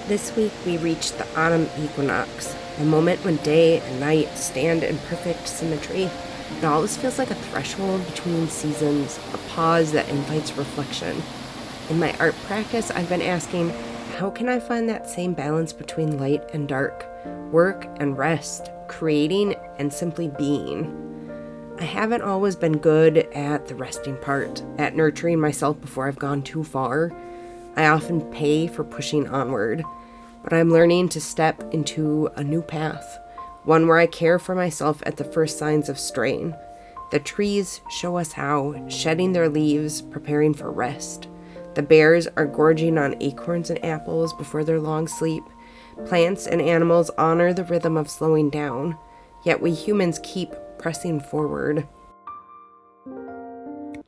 This week we reached the autumn equinox, a moment when day and night stand in perfect symmetry. It always feels like a threshold between seasons, a pause that invites reflection. In my art practice, I've been asking, how can I find that same balance between light and dark, work and rest, creating and simply being? I haven't always been good at the resting part, at nurturing myself before I've gone too far. I often pay for pushing onward, but I'm learning to step into a new path, one where I care for myself at the first signs of strain. The trees show us how, shedding their leaves, preparing for rest. The bears are gorging on acorns and apples before their long sleep. Plants and animals honor the rhythm of slowing down, yet we humans keep pressing forward.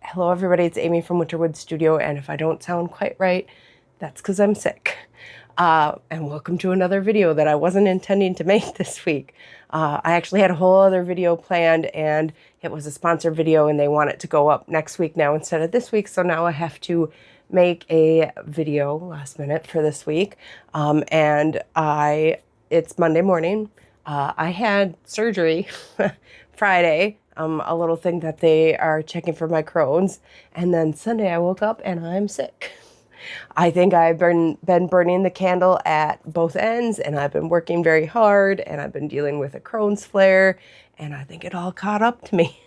Hello everybody, it's Amy from Winterwood Studio, and if I don't sound quite right, that's because I'm sick. And welcome to another video that I wasn't intending to make this week. I actually had a whole other video planned, and it was a sponsored video, and they want it to go up next week now instead of this week, so now I have to make a video last minute for this week. It's Monday morning. I had surgery Friday, a little thing that they are checking for my Crohn's, and then Sunday I woke up and I'm sick. I think I've been burning the candle at both ends, and I've been working very hard, and I've been dealing with a Crohn's flare, and I think it all caught up to me.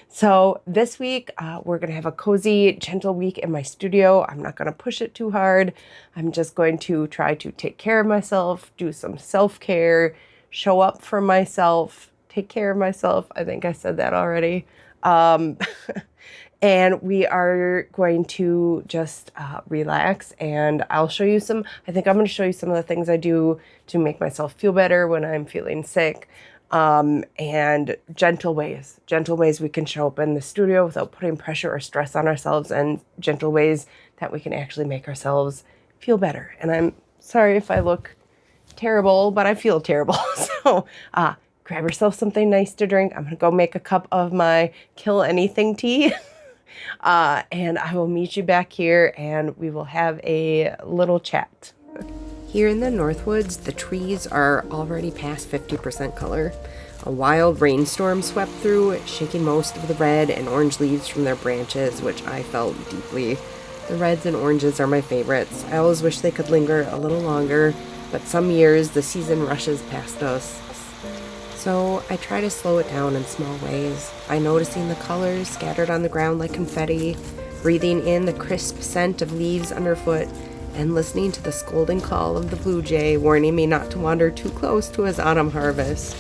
So this week, we're going to have a cozy, gentle week in my studio. I'm not going to push it too hard. I'm just going to try to take care of myself, do some self-care, show up for myself, take care of myself. I think I said that already. And we are going to just relax, and I think I'm going to show you some of the things I do to make myself feel better when I'm feeling sick. And gentle ways we can show up in the studio without putting pressure or stress on ourselves, and gentle ways that we can actually make ourselves feel better. And I'm sorry if I look terrible, but I feel terrible. So grab yourself something nice to drink. I'm going to go make a cup of my Kill Anything tea. And I will meet you back here, and we will have a little chat. Here in the Northwoods, the trees are already past 50% color. A wild rainstorm swept through, shaking most of the red and orange leaves from their branches, which I felt deeply. The reds and oranges are my favorites. I always wish they could linger a little longer, but some years the season rushes past us. So I try to slow it down in small ways by noticing the colors scattered on the ground like confetti, breathing in the crisp scent of leaves underfoot, and listening to the scolding call of the blue jay warning me not to wander too close to his autumn harvest.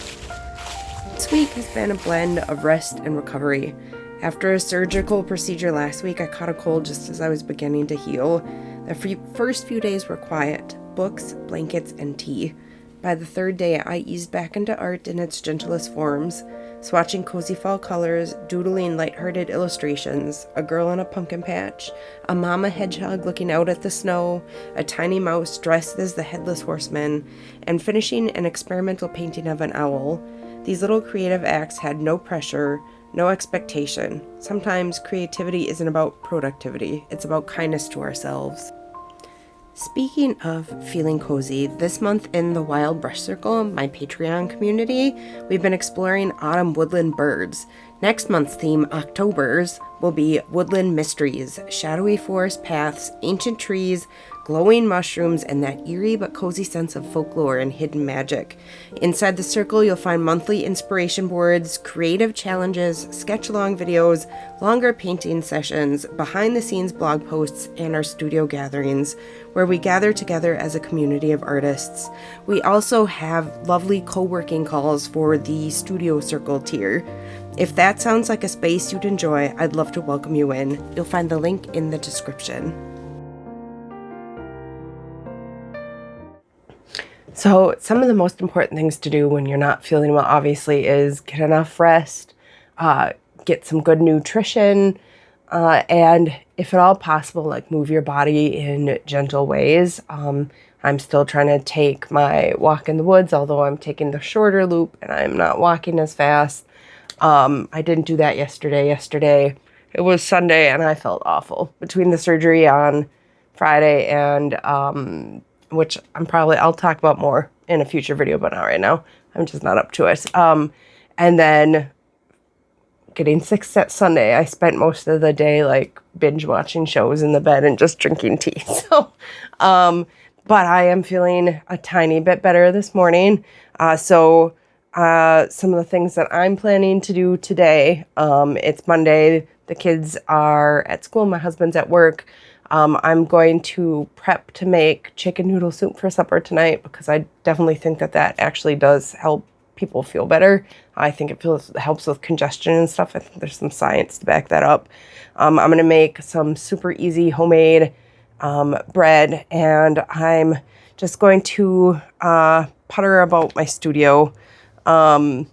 This week has been a blend of rest and recovery. After a surgical procedure last week, I caught a cold just as I was beginning to heal. The first few days were quiet: books, blankets, and tea. By the third day, I eased back into art in its gentlest forms, swatching cozy fall colors, doodling lighthearted illustrations, a girl in a pumpkin patch, a mama hedgehog looking out at the snow, a tiny mouse dressed as the headless horseman, and finishing an experimental painting of an owl. These little creative acts had no pressure, no expectation. Sometimes creativity isn't about productivity, it's about kindness to ourselves. Speaking of feeling cozy, this month in the Wild Brush Circle, my Patreon community, we've been exploring autumn woodland birds. Next month's theme, Octobers, will be woodland mysteries, shadowy forest paths, ancient trees, glowing mushrooms, and that eerie but cozy sense of folklore and hidden magic. Inside the circle, you'll find monthly inspiration boards, creative challenges, sketch-along videos, longer painting sessions, behind-the-scenes blog posts, and our studio gatherings, where we gather together as a community of artists. We also have lovely co-working calls for the Studio Circle tier. If that sounds like a space you'd enjoy, I'd love to welcome you in. You'll find the link in the description. So some of the most important things to do when you're not feeling well, obviously, is get enough rest, get some good nutrition, and if at all possible, move your body in gentle ways. I'm still trying to take my walk in the woods, although I'm taking the shorter loop and I'm not walking as fast. I didn't do that yesterday. Yesterday, it was Sunday and I felt awful. Between the surgery on Friday and which I'll talk about more in a future video, but not right now. I'm just not up to it. And then getting sick Sunday, I spent most of the day like binge watching shows in the bed and just drinking tea. So, but I am feeling a tiny bit better this morning. Some of the things that I'm planning to do today, it's Monday, the kids are at school, my husband's at work. I'm going to prep to make chicken noodle soup for supper tonight because I definitely think that actually does help people feel better. I think it helps with congestion and stuff. I think there's some science to back that up. I'm going to make some super easy homemade bread, and I'm just going to putter about my studio. I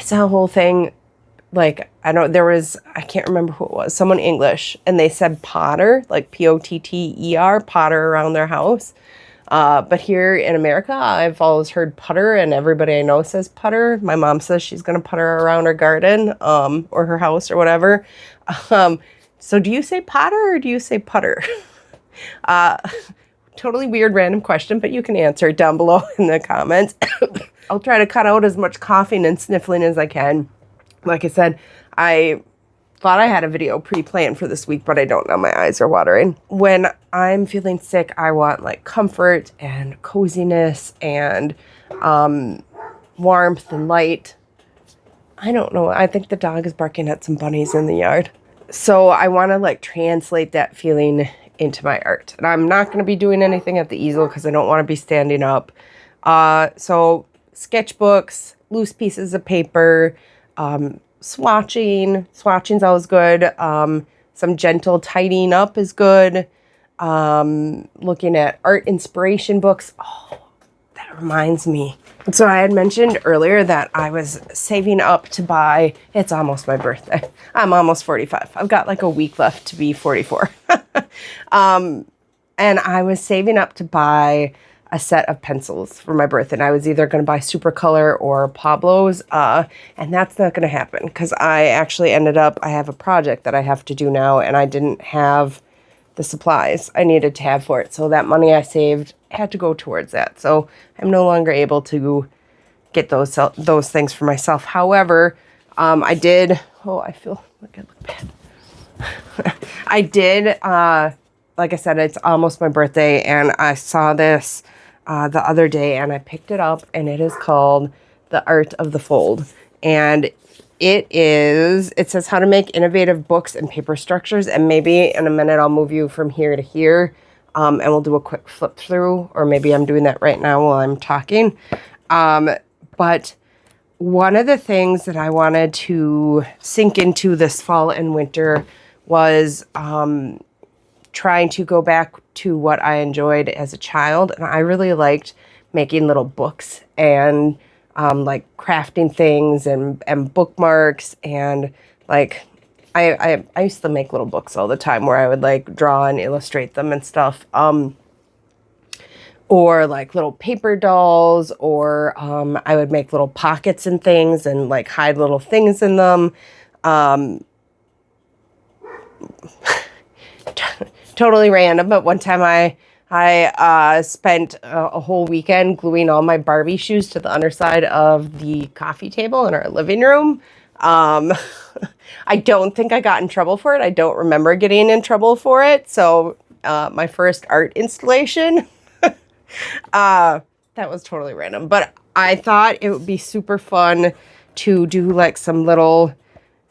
saw a whole thing, like, I can't remember who it was, someone English, and they said potter, like P-O-T-T-E-R, potter around their house. But here in America, I've always heard putter, and everybody I know says putter. My mom says she's going to putter around her garden, or her house or whatever. So do you say potter or do you say putter? Totally weird random question, but you can answer it down below in the comments. I'll try to cut out as much coughing and sniffling as I can. Like I said, I thought I had a video pre-planned for this week, but I don't now. My eyes are watering. When I'm feeling sick, I want like comfort and coziness and warmth and light. I don't know. I think the dog is barking at some bunnies in the yard. So I want to like translate that feeling into my art. And I'm not going to be doing anything at the easel because I don't want to be standing up. So sketchbooks, loose pieces of paper, swatching's always good. Some gentle tidying up is good. Looking at art inspiration books. Oh, that reminds me. So I had mentioned earlier that I was saving up to buy, it's almost my birthday. I'm almost 45. I've got like a week left to be 44. And I was saving up to buy a set of pencils for my birthday. And I was either going to buy Super Color or Pablo's. And that's not going to happen because I actually I have a project that I have to do now, and I didn't have the supplies I needed to have for it. So that money I saved had to go towards that. So I'm no longer able to get those things for myself. However, I did, I feel like I look bad. I did, like I said, it's almost my birthday, and I saw this the other day, and I picked it up, and it is called The Art of the Fold. And it says how to make innovative books and paper structures, and maybe in a minute I'll move you from here to here, and we'll do a quick flip through, or maybe I'm doing that right now while I'm talking. But one of the things that I wanted to sink into this fall and winter was trying to go back to what I enjoyed as a child, and I really liked making little books and like crafting things and bookmarks, and like I used to make little books all the time where I would like draw and illustrate them and stuff, or like little paper dolls, or I would make little pockets and things and like hide little things in them. Totally random, but one time I spent a whole weekend gluing all my Barbie shoes to the underside of the coffee table in our living room. I don't think I got in trouble for it. I don't remember getting in trouble for it. So my first art installation, that was totally random. But I thought it would be super fun to do like some little...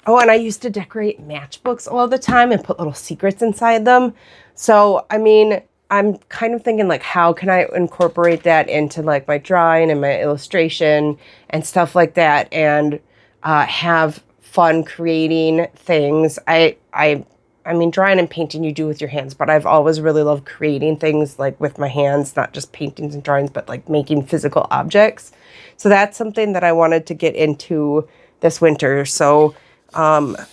Oh, and I used to decorate matchbooks all the time and put little secrets inside them. So, I mean, I'm kind of thinking like, how can I incorporate that into like my drawing and my illustration and stuff like that, and have fun creating things. I mean, drawing and painting you do with your hands, but I've always really loved creating things like with my hands, not just paintings and drawings, but like making physical objects. So that's something that I wanted to get into this winter. So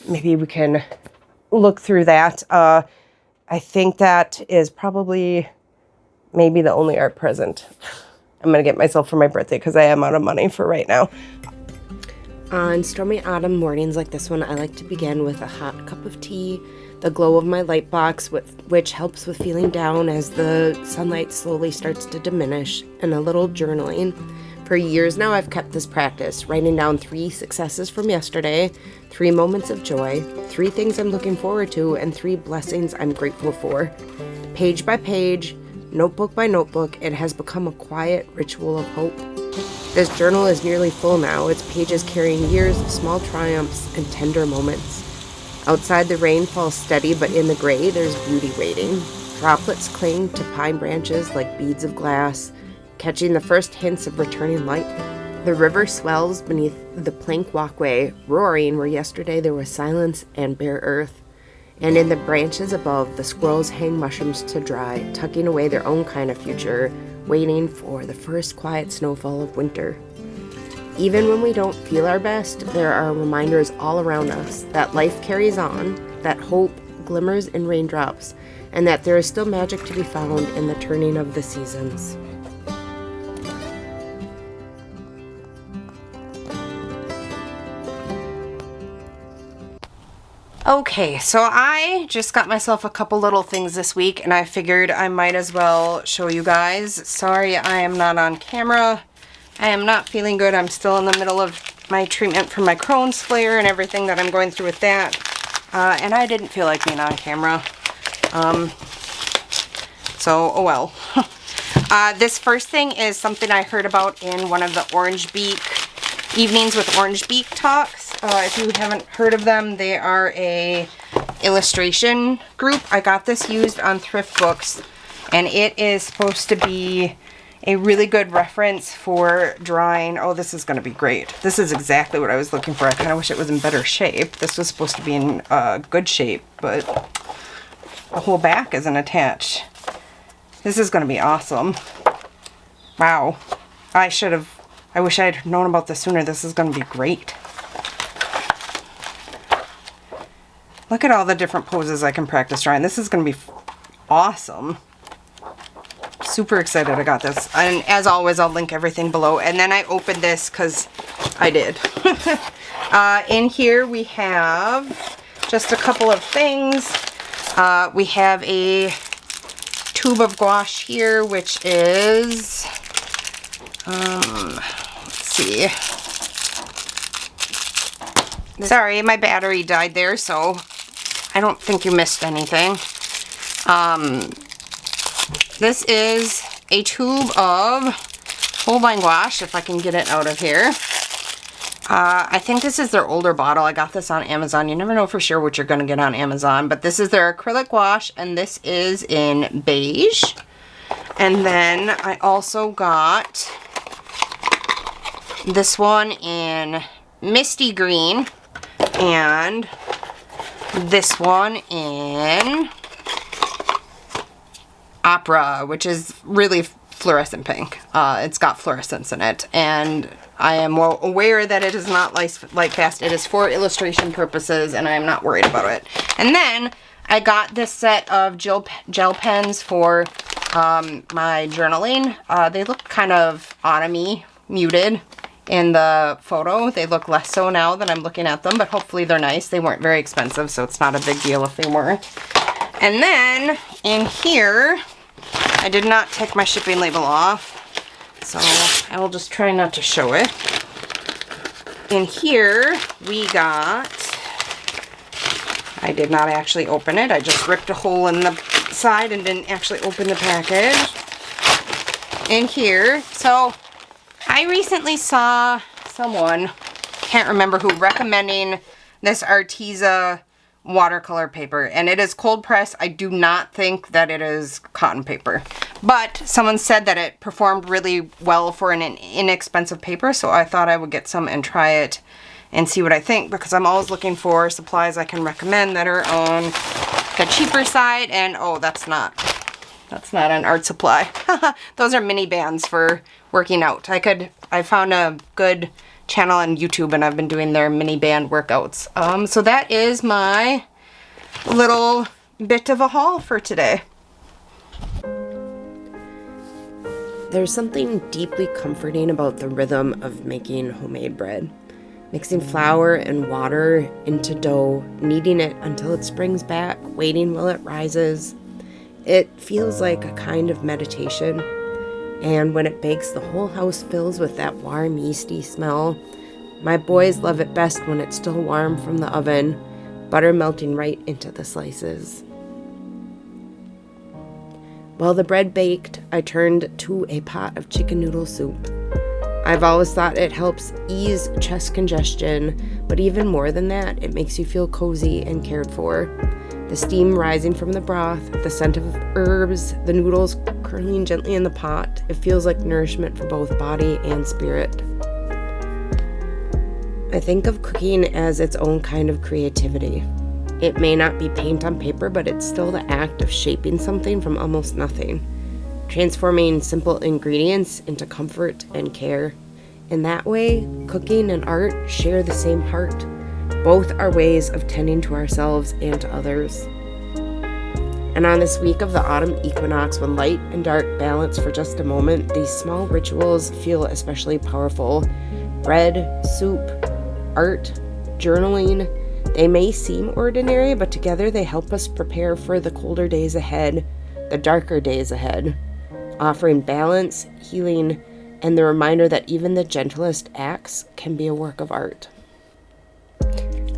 maybe we can look through that. I think that is probably maybe the only art present I'm going to get myself for my birthday, because I am out of money for right now. On stormy autumn mornings like this one, I like to begin with a hot cup of tea, the glow of my light box, which helps with feeling down as the sunlight slowly starts to diminish, and a little journaling. For years now, I've kept this practice, writing down 3 successes from yesterday, 3 moments of joy, 3 things I'm looking forward to, and 3 blessings I'm grateful for. Page by page, notebook by notebook, it has become a quiet ritual of hope. This journal is nearly full now, its pages carrying years of small triumphs and tender moments. Outside, the rain falls steady, but in the gray, there's beauty waiting. Droplets cling to pine branches like beads of glass, catching the first hints of returning light. The river swells beneath the plank walkway, roaring where yesterday there was silence and bare earth. And in the branches above, the squirrels hang mushrooms to dry, tucking away their own kind of future, waiting for the first quiet snowfall of winter. Even when we don't feel our best, there are reminders all around us that life carries on, that hope glimmers in raindrops, and that there is still magic to be found in the turning of the seasons. Okay, so I just got myself a couple little things this week, and I figured I might as well show you guys. Sorry I am not on camera. I am not feeling good. I'm still in the middle of my treatment for my Crohn's flare and everything that I'm going through with that. And I didn't feel like being on camera. So, oh well. This first thing is something I heard about in one of the Orange Beak Evenings with Orange Beak talks. If you haven't heard of them, they are a illustration group. I got this used on Thrift Books, and it is supposed to be a really good reference for drawing. Oh, this is going to be great. This is exactly what I was looking for. I kind of wish it was in better shape. This was supposed to be in good shape, but the whole back isn't attached. This is going to be awesome. Wow. I wish I had known about this sooner. This is going to be great. Look at all the different poses I can practice drawing. This is going to be awesome. Super excited I got this. And as always, I'll link everything below. And then I opened this because I did. In here we have just a couple of things. We have a tube of gouache here, which is, let's see. Sorry, my battery died there, so I don't think you missed anything. This is a tube of Holbein Gouache, if I can get it out of here. I think this is their older bottle. I got this on Amazon. You never know for sure what you're going to get on Amazon, but this is their acrylic gouache, and this is in beige. And then I also got this one in misty green, and this one in opera, which is really fluorescent pink. It's got fluorescence in it, and I am well aware that it is not light fast. It is for illustration purposes, and I am not worried about it. And then I got this set of gel pens for my journaling. They look kind of autumny, muted in the photo. They look less so now that I'm looking at them, but hopefully they're nice. They weren't very expensive, so it's not a big deal if they weren't. And then in here, I did not take my shipping label off, so I will just try not to show it. In here, we got, I did not actually open it. I just ripped a hole in the side and didn't actually open the package. In here, so I recently saw someone, can't remember who, recommending this Arteza watercolor paper, and it is cold pressed. I do not think that it is cotton paper, but someone said that it performed really well for an inexpensive paper, so I thought I would get some and try it and see what I think, because I'm always looking for supplies I can recommend that are on the cheaper side. And oh, that's not an art supply. Those are mini bands for working out. I found a good channel on YouTube, and I've been doing their mini band workouts. So that is my little bit of a haul for today. There's something deeply comforting about the rhythm of making homemade bread. mixing flour and water into dough, kneading it until it springs back, waiting while it rises. It feels like a kind of meditation, and when it bakes, the whole house fills with that warm, yeasty smell. My boys love it best when it's still warm from the oven, butter melting right into the slices. While the bread baked, I turned to a pot of chicken noodle soup. I've always thought it helps ease chest congestion, but even more than that, it makes you feel cozy and cared for. The steam rising from the broth, the scent of herbs, the noodles curling gently in the pot, it feels like nourishment for both body and spirit. I think of cooking as its own kind of creativity. It may not be paint on paper, but it's still the act of shaping something from almost nothing, transforming simple ingredients into comfort and care. In that way, cooking and art share the same heart. Both are ways of tending to ourselves and to others. And on this week of the autumn equinox, when light and dark balance for just a moment, these small rituals feel especially powerful. Bread, soup, art, journaling, they may seem ordinary, but together they help us prepare for the colder days ahead, the darker days ahead, offering balance, healing, and the reminder that even the gentlest acts can be a work of art.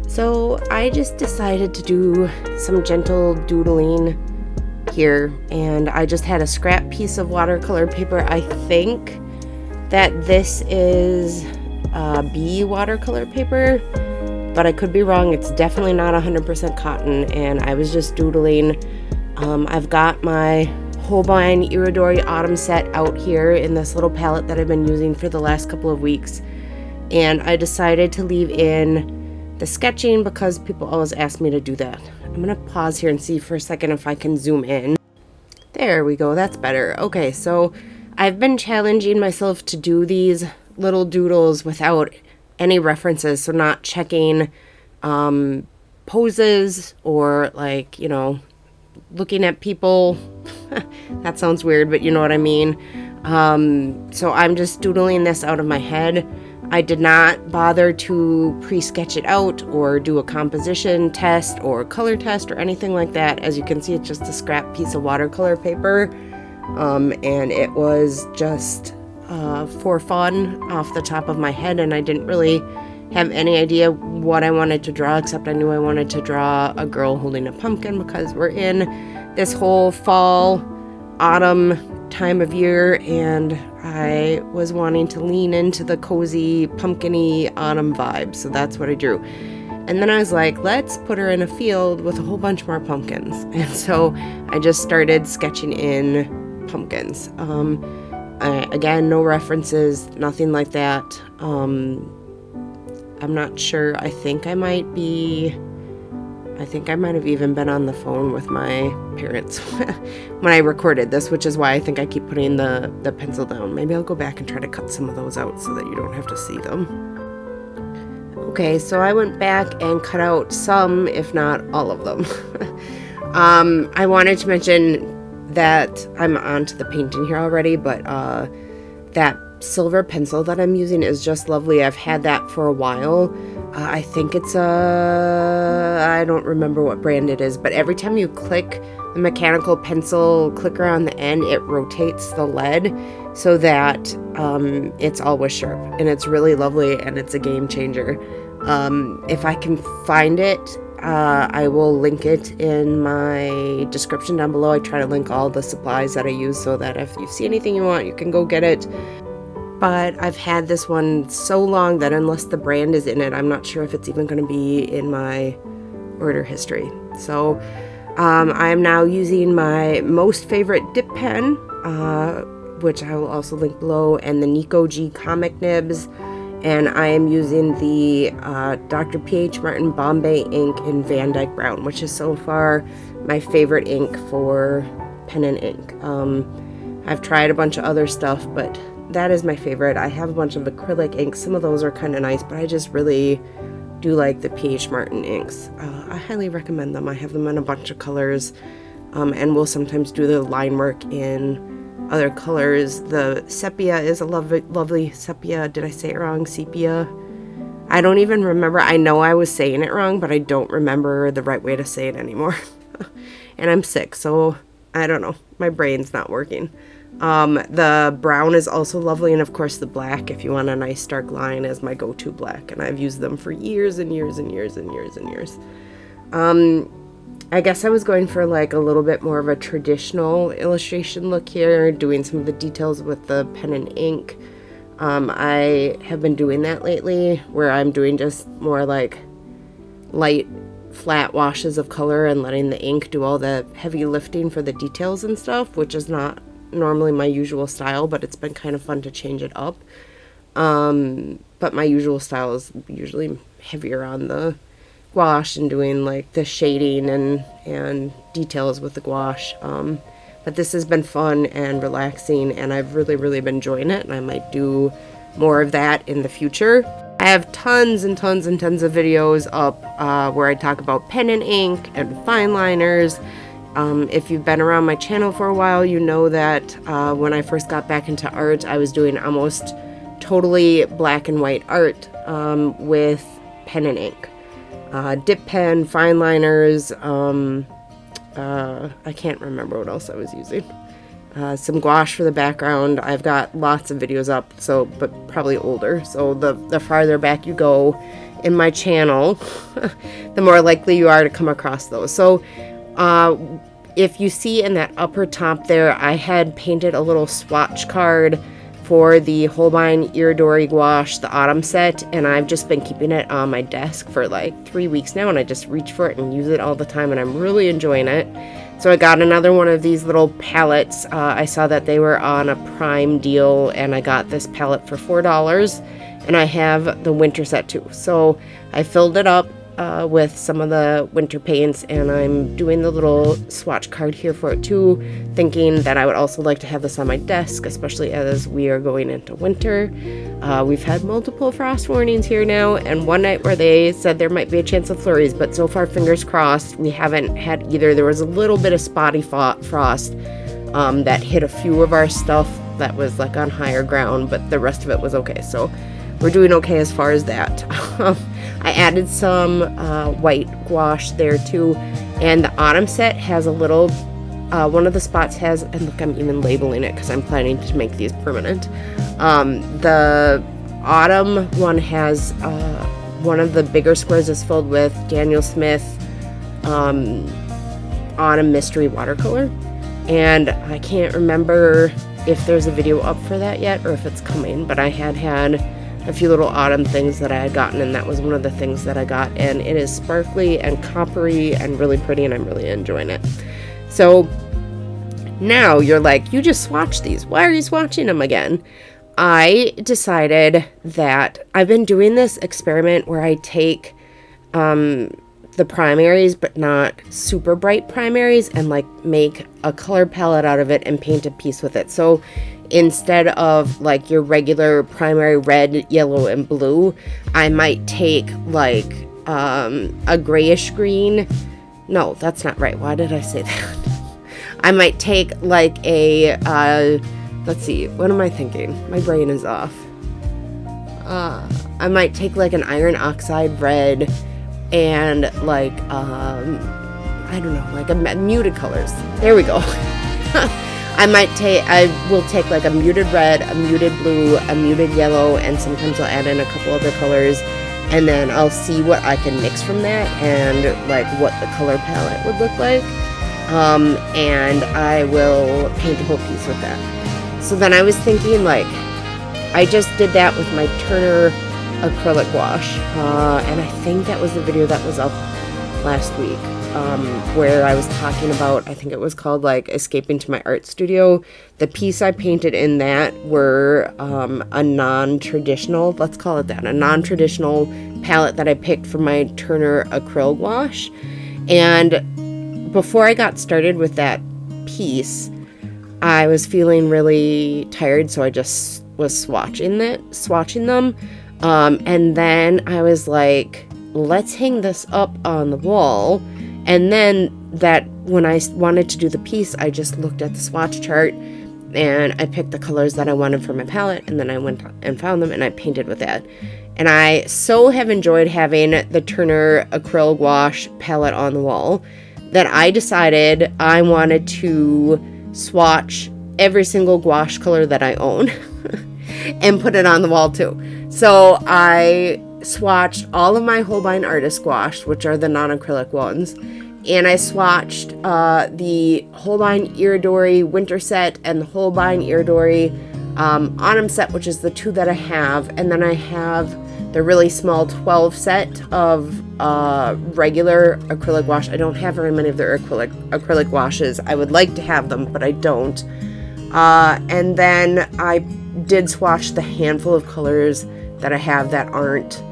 So I just decided to do some gentle doodling here, and I just had a scrap piece of watercolor paper. I think that this is bee watercolor paper, but I could be wrong. It's definitely not 100% cotton, and I was just doodling. I've got my Holbein Iridori Autumn set out here in this little palette that I've been using for the last couple of weeks, and I decided to leave in the sketching because people always ask me to do that. I'm gonna pause here and see for a second if I can zoom in. There we go, that's better. Okay, so I've been challenging myself to do these little doodles without any references, so not checking poses or like, looking at people. That sounds weird, but you know what I mean. So I'm just doodling this out of my head. I did not bother to pre-sketch it out or do a composition test or color test or anything like that. As you can see, it's just a scrap piece of watercolor paper, and it was just for fun off the top of my head, and I didn't really have any idea what I wanted to draw, except I knew I wanted to draw a girl holding a pumpkin because we're in this whole fall, autumn time of year, and I was wanting to lean into the cozy, pumpkin-y autumn vibe, so that's what I drew. And then I was like, let's put her in a field with a whole bunch more pumpkins. And so I just started sketching in pumpkins. Again, no references, nothing like that. I'm not sure. I think I might have even been on the phone with my parents when I recorded this, which is why I think I keep putting the pencil down. Maybe I'll go back and try to cut some of those out so that you don't have to see them. Okay, so I went back and cut out some, if not all of them. I wanted to mention that I'm onto the painting here already, but that silver pencil that I'm using is just lovely. I've had that for a while. I think it's I don't remember what brand it is, but every time you click the mechanical pencil clicker on the end, it rotates the lead so that it's always sharp, and it's really lovely, and it's a game changer. If I can find it, I will link it in my description down below. I try to link all the supplies that I use so that if you see anything you want, you can go get it. But I've had this one so long that unless the brand is in it, I'm not sure if it's even going to be in my order history. So I'm now using my most favorite dip pen, which I will also link below, and the Nico G comic nibs. And I am using the Dr. P.H. Martin Bombay ink in Van Dyke Brown, which is so far my favorite ink for pen and ink. I've tried a bunch of other stuff, but that is my favorite. I have a bunch of acrylic inks. Some of those are kind of nice, but I just really do like the P.H. Martin inks. I highly recommend them. I have them in a bunch of colors, and we'll sometimes do the line work in other colors. The sepia is a lovely sepia. Did I say it wrong? Sepia? I don't even remember. I know I was saying it wrong, but I don't remember the right way to say it anymore. And I'm sick, so I don't know. My brain's not working. The brown is also lovely, and of course the black, if you want a nice dark line, is my go-to black, and I've used them for years and years and years and years and years. I guess I was going for like a little bit more of a traditional illustration look here, doing some of the details with the pen and ink. I have been doing that lately, where I'm doing just more like light flat washes of color and letting the ink do all the heavy lifting for the details and stuff, which is not normally my usual style, but it's been kind of fun to change it up. But my usual style is usually heavier on the gouache and doing like the shading and details with the gouache. But this has been fun and relaxing, and I've really been enjoying it, and I might do more of that in the future. I have tons and tons and tons of videos up where I talk about pen and ink and fine liners. If you've been around my channel for a while, you know that when I first got back into art, I was doing almost totally black and white art with pen and ink. Dip pen, fine liners, I can't remember what else I was using. Some gouache for the background. I've got lots of videos up, but probably older. So the farther back you go in my channel, the more likely you are to come across those. So if you see in that upper top there, I had painted a little swatch card for the Holbein Gouache, the autumn set, and I've just been keeping it on my desk for like 3 weeks now, and I just reach for it and use it all the time, and I'm really enjoying it. So I got another one of these little palettes. I saw that they were on a Prime deal, and I got this palette for $4, and I have the winter set too. So I filled it up with some of the winter paints, and I'm doing the little swatch card here for it too, thinking that I would also like to have this on my desk, especially as we are going into winter. We've had multiple frost warnings here now, and one night where they said there might be a chance of flurries, but so far, fingers crossed, we haven't had either. There was a little bit of spotty frost that hit a few of our stuff that was like on higher ground, but the rest of it was okay. So we're doing okay as far as that. I added some white gouache there too, and the autumn set has a little, one of the spots has, and look, I'm even labeling it because I'm planning to make these permanent. The autumn one has, one of the bigger squares is filled with Daniel Smith Autumn Mystery Watercolor, and I can't remember if there's a video up for that yet or if it's coming, but I had a few little autumn things that I had gotten, and that was one of the things that I got, and it is sparkly and coppery and really pretty, and I'm really enjoying it. So now you're like, you just swatched these. Why are you swatching them again? I decided that I've been doing this experiment where I take the primaries, but not super bright primaries, and like make a color palette out of it and paint a piece with it. So instead of like your regular primary red, yellow, and blue, I might take like a grayish green. No, that's not right. Why did I say that? I might take like a, let's see, what am I thinking? My brain is off. I might take like an iron oxide red and like, I don't know, like a muted colors. There we go. I will take like a muted red, a muted blue, a muted yellow, and sometimes I'll add in a couple other colors, and then I'll see what I can mix from that and like what the color palette would look like, and I will paint a whole piece with that. So then I was thinking, like, I just did that with my Turner acrylic gouache, and I think that was the video that was up last week, where I was talking about, I think it was called like Escaping to My Art Studio. The piece I painted in that were a non-traditional, let's call it that, a non-traditional palette that I picked from my Turner acrylic gouache. And before I got started with that piece, I was feeling really tired, so I just was swatching them. And then I was like, let's hang this up on the wall. And then that when I wanted to do the piece, I just looked at the swatch chart and I picked the colors that I wanted for my palette, and then I went and found them and I painted with that. And I so have enjoyed having the Turner Acrylic Gouache palette on the wall that I decided I wanted to swatch every single gouache color that I own and put it on the wall too. So I swatched all of my Holbein Artist Gouache, which are the non-acrylic ones, and I swatched the Holbein Iridori Winter Set and the Holbein Iridori Autumn Set, which is the two that I have, and then I have the really small 12 set of regular acrylic gouache. I don't have very many of their acrylic gouaches. I would like to have them, but I don't. And then I did swatch the handful of colors that I have that aren't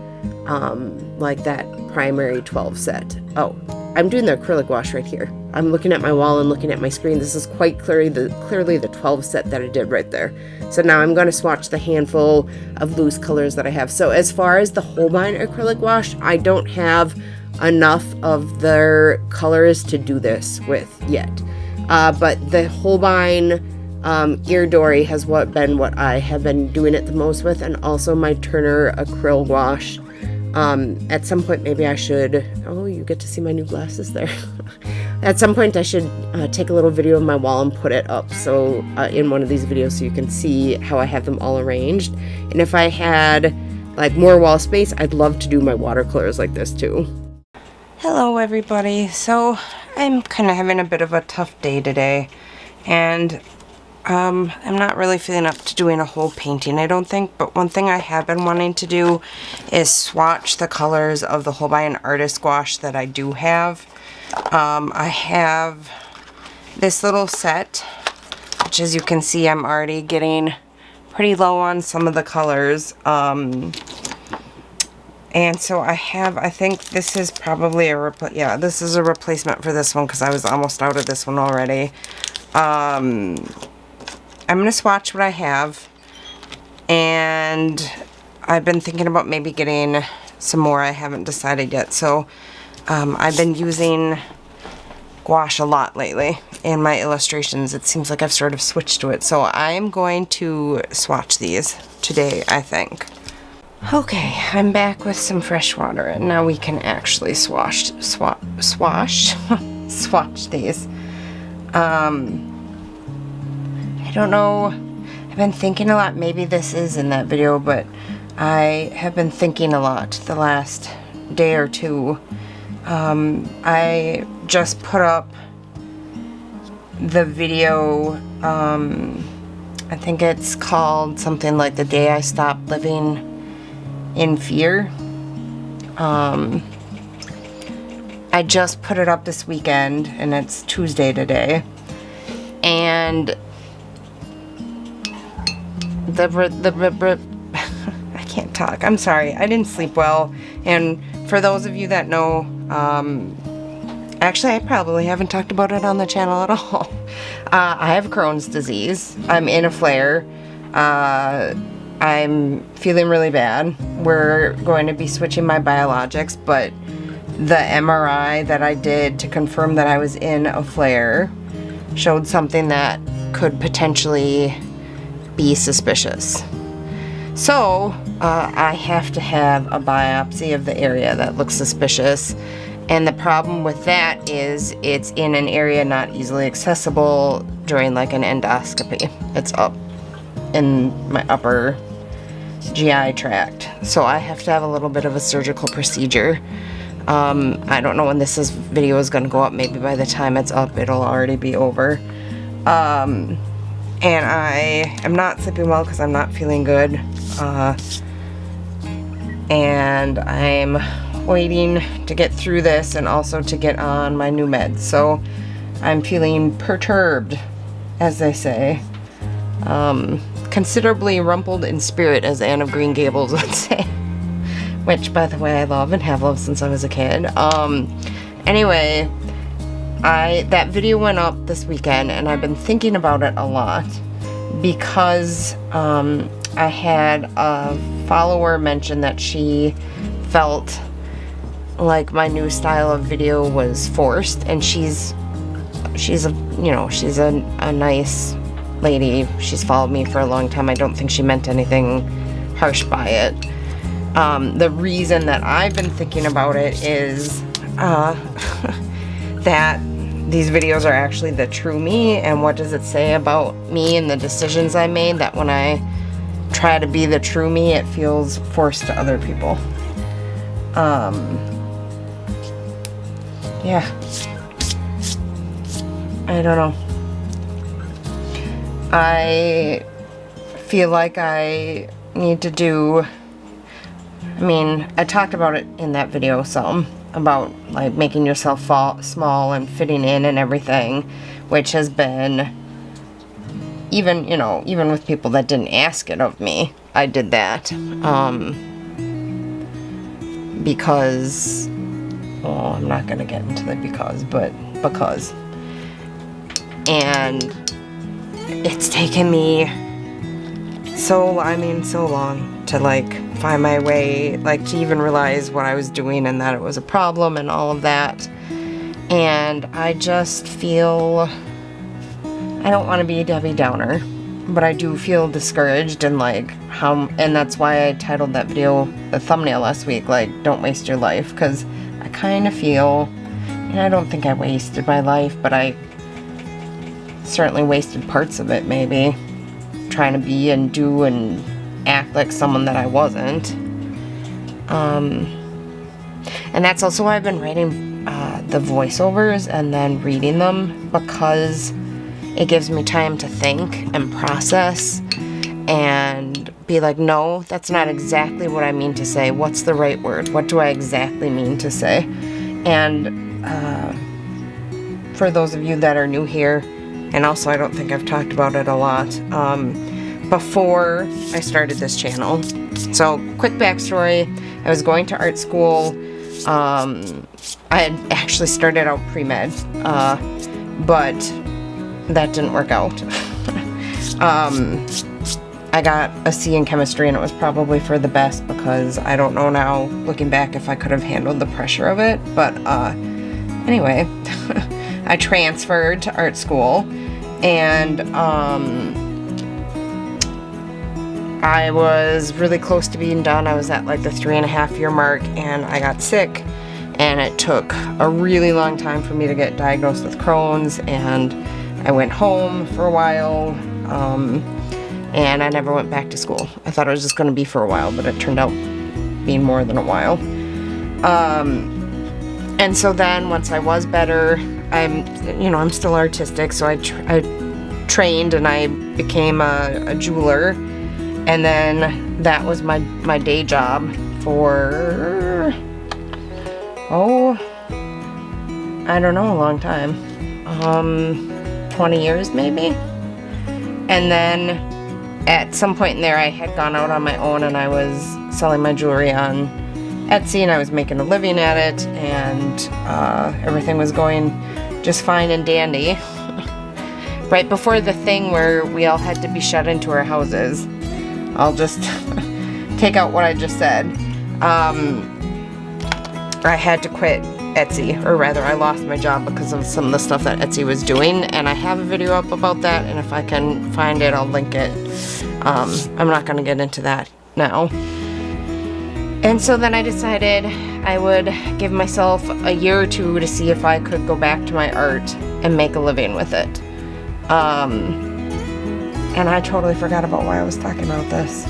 like that primary 12 set. Oh, I'm doing the acrylic gouache right here. I'm looking at my wall and looking at my screen. This is quite clearly the 12 set that I did right there. So now I'm going to swatch the handful of loose colors that I have. So as far as the Holbein acrylic gouache, I don't have enough of their colors to do this with yet. But the Holbein Iridori has been what I have been doing it the most with, and also my Turner Acrylic Gouache. At some point maybe I should, oh, you get to see my new glasses there. At some point I should take a little video of my wall and put it up so in one of these videos so you can see how I have them all arranged. And if I had like more wall space, I'd love to do my watercolors like this too. Hello everybody. So I'm kind of having a bit of a tough day today, and I'm not really feeling up to doing a whole painting, I don't think, but one thing I have been wanting to do is swatch the colors of the Holbein Artist Gouache that I do have. I have this little set, which as you can see I'm already getting pretty low on some of the colors. And so I think this is probably this is a replacement for this one because I was almost out of this one already. I'm going to swatch what I have, and I've been thinking about maybe getting some more. I haven't decided yet. So I've been using gouache a lot lately in my illustrations. It seems like I've sort of switched to it. So I'm going to swatch these today, I think. Okay, I'm back with some fresh water, and now we can actually swatch these. I don't know, I've been thinking a lot, maybe this is in that video, but I have been thinking a lot the last day or two. I just put up the video, I think it's called something like The Day I Stopped Living in Fear. I just put it up this weekend, and it's Tuesday today, and I can't talk. I'm sorry. I didn't sleep well. And for those of you that know, actually I probably haven't talked about it on the channel at all. I have Crohn's disease. I'm in a flare. I'm feeling really bad. We're going to be switching my biologics, but the MRI that I did to confirm that I was in a flare showed something that could potentially be suspicious. So I have to have a biopsy of the area that looks suspicious, and the problem with that is it's in an area not easily accessible during like an endoscopy. It's up in my upper GI tract, so I have to have a little bit of a surgical procedure. I don't know when this video is going to go up. Maybe by the time it's up it'll already be over. And I am not sleeping well because I'm not feeling good. And I'm waiting to get through this and also to get on my new meds. So I'm feeling perturbed, as they say. Considerably rumpled in spirit, as Anne of Green Gables would say. Which, by the way, I love and have loved since I was a kid. Anyway, that video went up this weekend, and I've been thinking about it a lot because I had a follower mention that she felt like my new style of video was forced, and she's a nice lady. She's followed me for a long time. I don't think she meant anything harsh by it. The reason that I've been thinking about it is that these videos are actually the true me, and what does it say about me and the decisions I made, that when I try to be the true me, it feels forced to other people. Yeah. I don't know. I feel like I need to do, I mean, I talked about it in that video some, about like making yourself fall small and fitting in and everything, which has been, even, you know, even with people that didn't ask it of me, I did that. Because, well, I'm not gonna get into the because, but because. And it's taken me so long to like find my way, like to even realize what I was doing and that it was a problem and all of that. And I just feel, I don't want to be a Debbie Downer, but I do feel discouraged, and like and that's why I titled that video, the thumbnail last week, like, don't waste your life, because I kind of feel, and I don't think I wasted my life, but I certainly wasted parts of it, maybe, trying to be and do and act like someone that I wasn't. And that's also why I've been writing the voiceovers and then reading them, because it gives me time to think and process and be like, no, that's not exactly what I mean to say. What's the right word? What do I exactly mean to say? And for those of you that are new here, and also I don't think I've talked about it a lot, before I started this channel. So, quick backstory, I was going to art school. I had actually started out pre-med, but that didn't work out. I got a C in chemistry, and it was probably for the best, because I don't know now, looking back, if I could have handled the pressure of it. But anyway, I transferred to art school, and I was really close to being done. I was at like the 3.5 year mark, and I got sick, and it took a really long time for me to get diagnosed with Crohn's, and I went home for a while, and I never went back to school. I thought it was just going to be for a while, but it turned out being more than a while. And so then once I was better, I'm still artistic, so I trained and I became a jeweler, and then that was my day job for, I don't know, a long time, 20 years maybe. And then at some point in there, I had gone out on my own, and I was selling my jewelry on Etsy, and I was making a living at it, and everything was going just fine and dandy. Right before the thing where we all had to be shut into our houses, I'll just take out what I just said. I had to quit Etsy, or rather I lost my job because of some of the stuff that Etsy was doing, and I have a video up about that, and if I can find it, I'll link it. I'm not going to get into that now. And so then I decided I would give myself a year or two to see if I could go back to my art and make a living with it. And I totally forgot about why I was talking about this.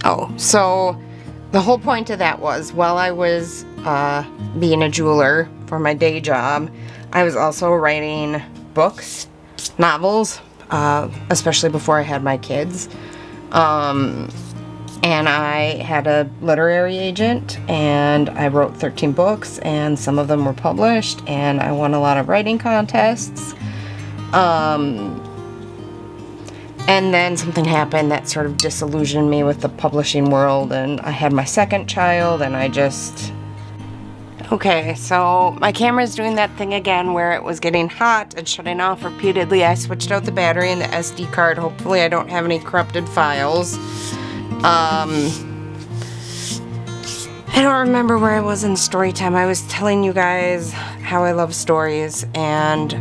Oh, so the whole point of that was, while I was being a jeweler for my day job, I was also writing books, novels, especially before I had my kids. And I had a literary agent, and I wrote 13 books, and some of them were published, and I won a lot of writing contests. And then something happened that sort of disillusioned me with the publishing world, and I had my second child, and I just... Okay, so my camera's doing that thing again where it was getting hot and shutting off repeatedly. I switched out the battery and the SD card. Hopefully I don't have any corrupted files. I don't remember where I was in story time. I was telling you guys how I love stories and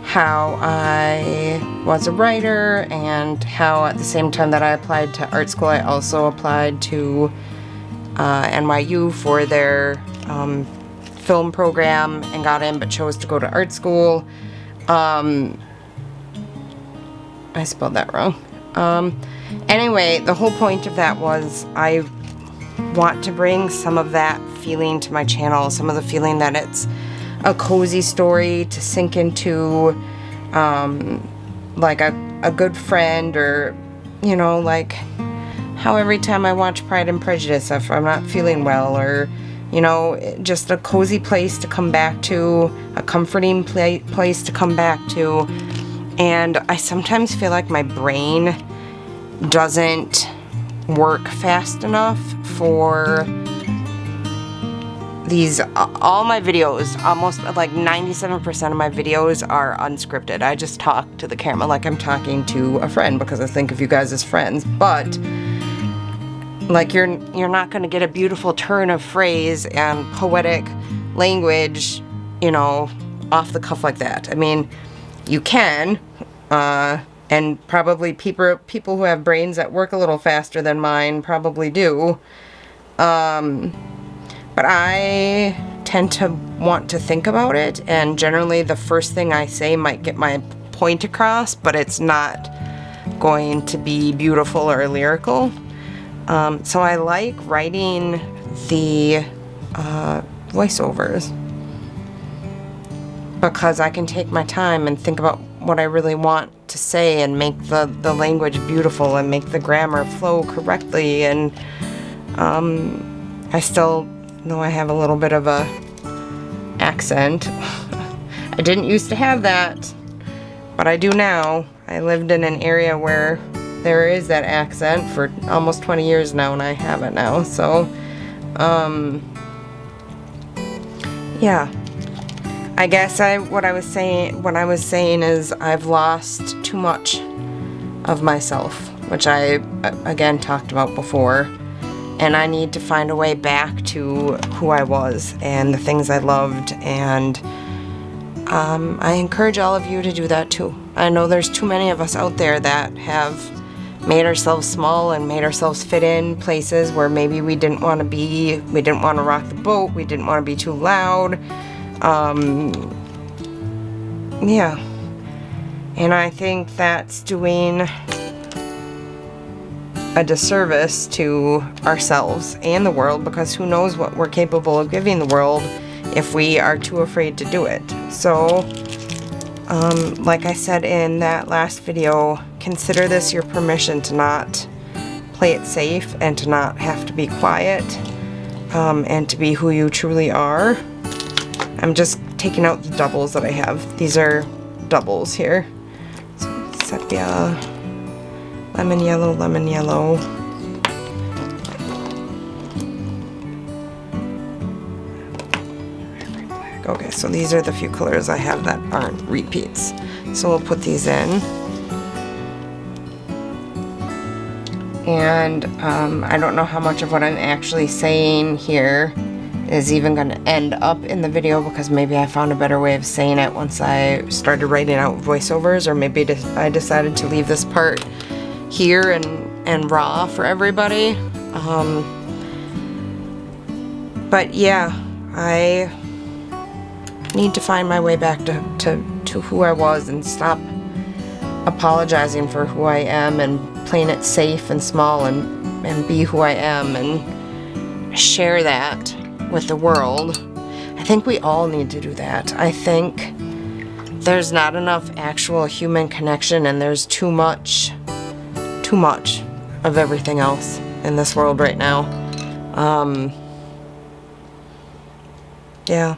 how I was a writer, and how at the same time that I applied to art school, I also applied to NYU for their film program and got in, but chose to go to art school. I spelled that wrong. Anyway, the whole point of that was I want to bring some of that feeling to my channel, some of the feeling that it's a cozy story to sink into, like a good friend, or, you know, like how every time I watch Pride and Prejudice, if I'm not feeling well, or, you know, just a cozy place to come back to, a comforting place to come back to. And I sometimes feel like my brain doesn't work fast enough for these. All my videos, almost like 97% of my videos are unscripted. I just talk to the camera like I'm talking to a friend, because I think of you guys as friends. But like, you're not going to get a beautiful turn of phrase and poetic language, you know, off the cuff like that. I mean, you can, and probably people who have brains that work a little faster than mine probably do. But I tend to want to think about it, and generally the first thing I say might get my point across, but it's not going to be beautiful or lyrical. So I like writing the voiceovers, because I can take my time and think about what I really want to say, and make the language beautiful, and make the grammar flow correctly. And I still know I have a little bit of a accent. I didn't used to have that, but I do now. I lived in an area where there is that accent for almost 20 years now, and I have it now. So yeah, I guess what I was saying is I've lost too much of myself, which I again talked about before, and I need to find a way back to who I was and the things I loved. And I encourage all of you to do that too. I know there's too many of us out there that have made ourselves small and made ourselves fit in places where maybe we didn't want to be. We didn't want to rock the boat. We didn't want to be too loud. Yeah. And I think that's doing a disservice to ourselves and the world, because who knows what we're capable of giving the world if we are too afraid to do it. So, like I said in that last video, consider this your permission to not play it safe, and to not have to be quiet, and to be who you truly are. I'm just taking out the doubles that I have. These are doubles here. So sepia, lemon yellow, lemon yellow. Okay, so these are the few colors I have that aren't repeats. So we'll put these in. And I don't know how much of what I'm actually saying here is even going to end up in the video, because maybe I found a better way of saying it once I started writing out voiceovers, or maybe I decided to leave this part here and raw for everybody. But yeah, I need to find my way back to who I was, and stop apologizing for who I am, and playing it safe and small, and be who I am, and share that with the world. I think we all need to do that. I think there's not enough actual human connection, and there's too much of everything else in this world right now. Yeah,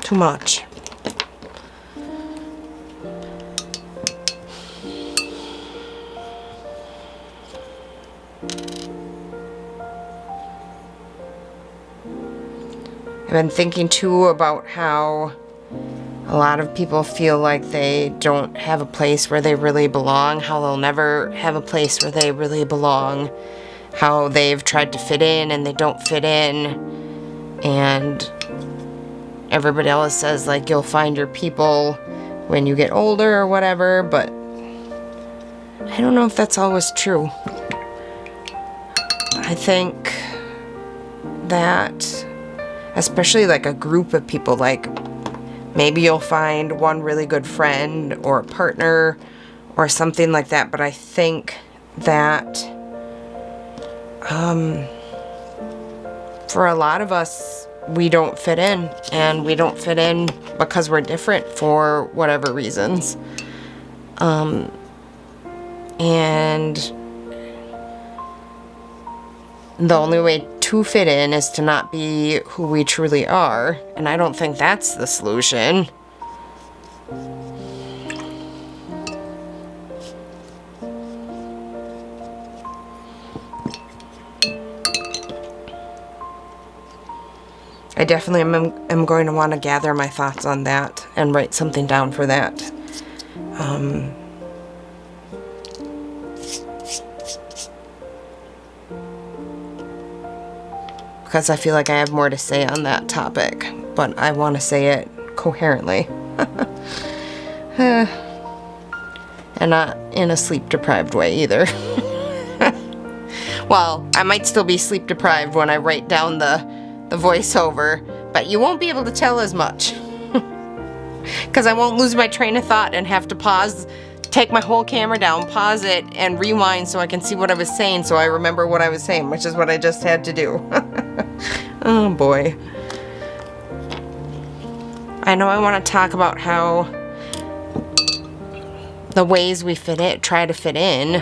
too much. I've been thinking too about how A lot of people feel like they don't have a place where they really belong, how they'll never have a place where they really belong, how they've tried to fit in and they don't fit in, and everybody else says like you'll find your people when you get older or whatever, but I don't know if that's always true. I think that especially like a group of people, like maybe you'll find one really good friend or a partner or something like that, but I think that for a lot of us, we don't fit in, and we don't fit in because we're different for whatever reasons. And the only way to fit in is to not be who we truly are, and I don't think that's the solution. I definitely am going to want to gather my thoughts on that and write something down for that. Because I feel like I have more to say on that topic, but I want to say it coherently. And not in a sleep-deprived way either. Well, I might still be sleep-deprived when I write down the voiceover, but you won't be able to tell as much. Because I won't lose my train of thought and have to pause, take my whole camera down, pause it, and rewind so I can see what I was saying so I remember what I was saying, which is what I just had to do. Oh boy. I know I want to talk about how the ways we try to fit in.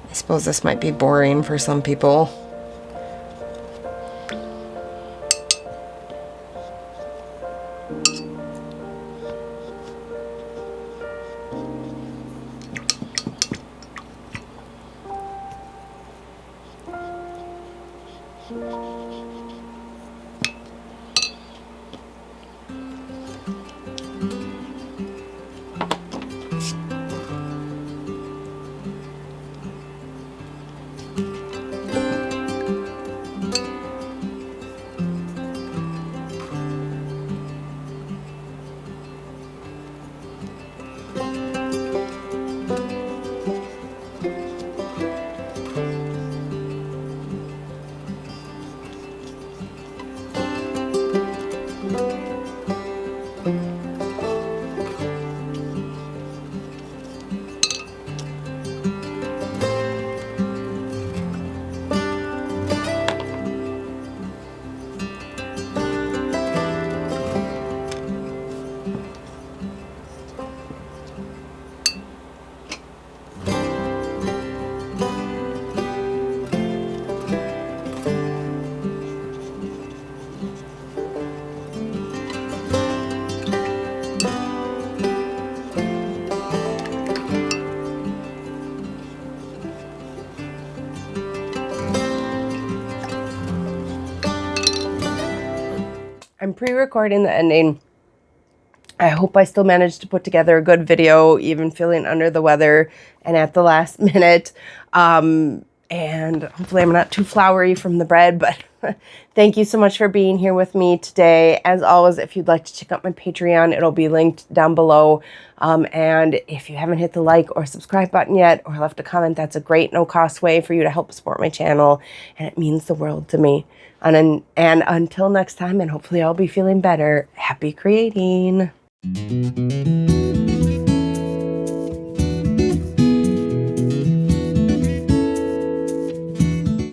I suppose this might be boring for some people. I'm pre-recording the ending. I hope I still managed to put together a good video, even feeling under the weather and at the last minute. And hopefully I'm not too floury from the bread, but thank you so much for being here with me today. As always, if you'd like to check out my Patreon, it'll be linked down below. And if you haven't hit the like or subscribe button yet or left a comment, that's a great no-cost way for you to help support my channel, and it means the world to me. And until next time, and hopefully I'll be feeling better, happy creating.